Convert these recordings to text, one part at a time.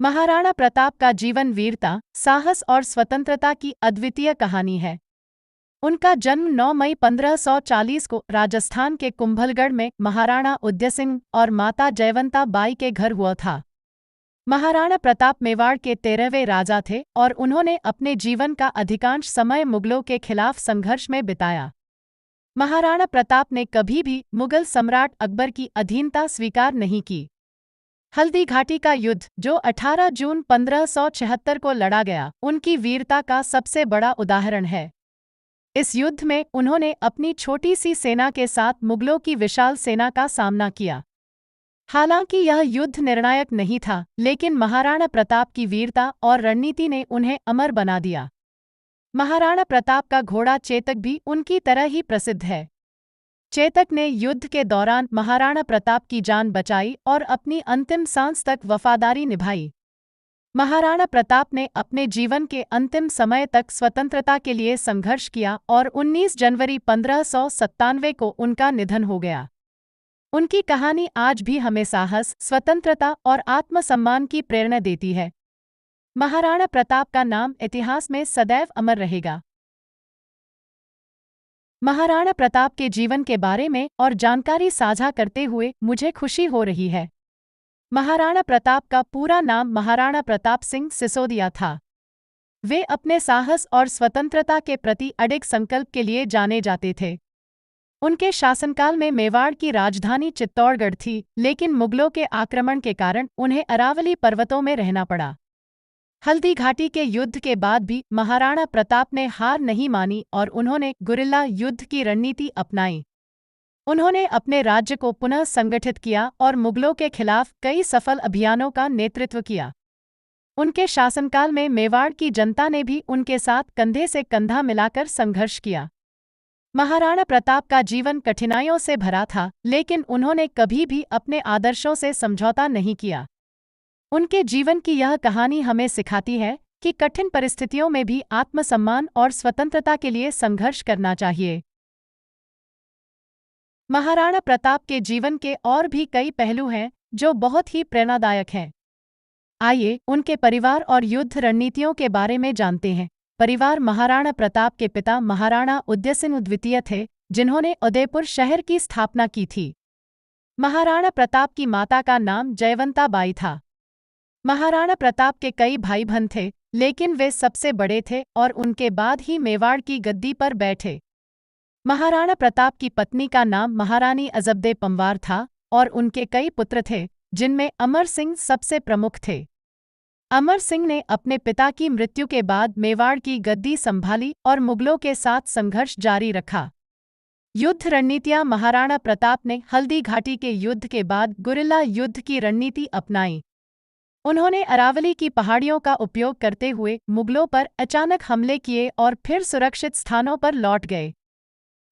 महाराणा प्रताप का जीवन वीरता, साहस और स्वतंत्रता की अद्वितीय कहानी है। उनका जन्म 9 मई 1540 को राजस्थान के कुंभलगढ़ में महाराणा उदयसिंह और माता जयवंता बाई के घर हुआ था। महाराणा प्रताप मेवाड़ के 13वें राजा थे और उन्होंने अपने जीवन का अधिकांश समय मुगलों के खिलाफ संघर्ष में बिताया। महाराणा प्रताप ने कभी भी मुगल सम्राट अकबर की अधीनता स्वीकार नहीं की। हल्दी घाटी का युद्ध, जो 18 जून 1576 को लड़ा गया, उनकी वीरता का सबसे बड़ा उदाहरण है। इस युद्ध में उन्होंने अपनी छोटी सी सेना के साथ मुगलों की विशाल सेना का सामना किया। हालांकि यह युद्ध निर्णायक नहीं था, लेकिन महाराणा प्रताप की वीरता और रणनीति ने उन्हें अमर बना दिया। महाराणा प्रताप का घोड़ा चेतक भी उनकी तरह ही प्रसिद्ध है। चेतक ने युद्ध के दौरान महाराणा प्रताप की जान बचाई और अपनी अंतिम सांस तक वफादारी निभाई। महाराणा प्रताप ने अपने जीवन के अंतिम समय तक स्वतंत्रता के लिए संघर्ष किया और 19 जनवरी 1597 को उनका निधन हो गया। उनकी कहानी आज भी हमें साहस, स्वतंत्रता और आत्मसम्मान की प्रेरणा देती है। महाराणा प्रताप का नाम इतिहास में सदैव अमर रहेगा। महाराणा प्रताप के जीवन के बारे में और जानकारी साझा करते हुए मुझे खुशी हो रही है। महाराणा प्रताप का पूरा नाम महाराणा प्रताप सिंह सिसोदिया था। वे अपने साहस और स्वतंत्रता के प्रति अडिग संकल्प के लिए जाने जाते थे। उनके शासनकाल में मेवाड़ की राजधानी चित्तौड़गढ़ थी, लेकिन मुगलों के आक्रमण के कारण उन्हें अरावली पर्वतों में रहना पड़ा। हल्दी घाटी के युद्ध के बाद भी महाराणा प्रताप ने हार नहीं मानी और उन्होंने गुरिल्ला युद्ध की रणनीति अपनाई। उन्होंने अपने राज्य को पुनः संगठित किया और मुगलों के खिलाफ कई सफल अभियानों का नेतृत्व किया। उनके शासनकाल में मेवाड़ की जनता ने भी उनके साथ कंधे से कंधा मिलाकर संघर्ष किया। महाराणा प्रताप का जीवन कठिनाइयों से भरा था, लेकिन उन्होंने कभी भी अपने आदर्शों से समझौता नहीं किया। उनके जीवन की यह कहानी हमें सिखाती है कि कठिन परिस्थितियों में भी आत्मसम्मान और स्वतंत्रता के लिए संघर्ष करना चाहिए। महाराणा प्रताप के जीवन के और भी कई पहलू हैं जो बहुत ही प्रेरणादायक हैं। आइए उनके परिवार और युद्ध रणनीतियों के बारे में जानते हैं। परिवार महाराणा प्रताप के पिता महाराणा उदयसिंह द्वितीय थे, जिन्होंने उदयपुर शहर की स्थापना की थी। महाराणा प्रताप की माता का नाम जयवंता बाई था। महाराणा प्रताप के कई भाई बहन थे, लेकिन वे सबसे बड़े थे और उनके बाद ही मेवाड़ की गद्दी पर बैठे। महाराणा प्रताप की पत्नी का नाम महारानी अजबदे पंवार था और उनके कई पुत्र थे, जिनमें अमर सिंह सबसे प्रमुख थे। अमर सिंह ने अपने पिता की मृत्यु के बाद मेवाड़ की गद्दी संभाली और मुगलों के साथ संघर्ष जारी रखा। युद्ध रणनीतियां महाराणा प्रताप ने हल्दी घाटी के युद्ध के बाद गुरिल्ला युद्ध की रणनीति अपनाई। उन्होंने अरावली की पहाड़ियों का उपयोग करते हुए मुगलों पर अचानक हमले किए और फिर सुरक्षित स्थानों पर लौट गए।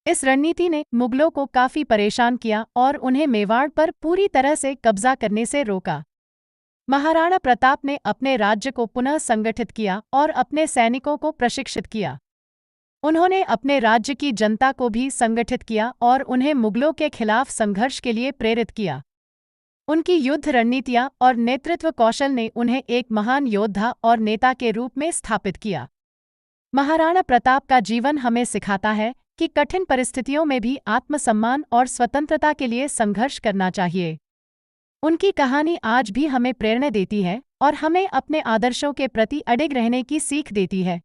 इस रणनीति ने मुगलों को काफी परेशान किया और उन्हें मेवाड़ पर पूरी तरह से कब्जा करने से रोका। महाराणा प्रताप ने अपने राज्य को पुनः संगठित किया और अपने सैनिकों को प्रशिक्षित किया। उन्होंने अपने राज्य की जनता को भी संगठित किया और उन्हें मुगलों के खिलाफ संघर्ष के लिए प्रेरित किया। उनकी युद्ध रणनीतियां और नेतृत्व कौशल ने उन्हें एक महान योद्धा और नेता के रूप में स्थापित किया। महाराणा प्रताप का जीवन हमें सिखाता है कि कठिन परिस्थितियों में भी आत्मसम्मान और स्वतंत्रता के लिए संघर्ष करना चाहिए। उनकी कहानी आज भी हमें प्रेरणा देती है और हमें अपने आदर्शों के प्रति अडिग रहने की सीख देती है।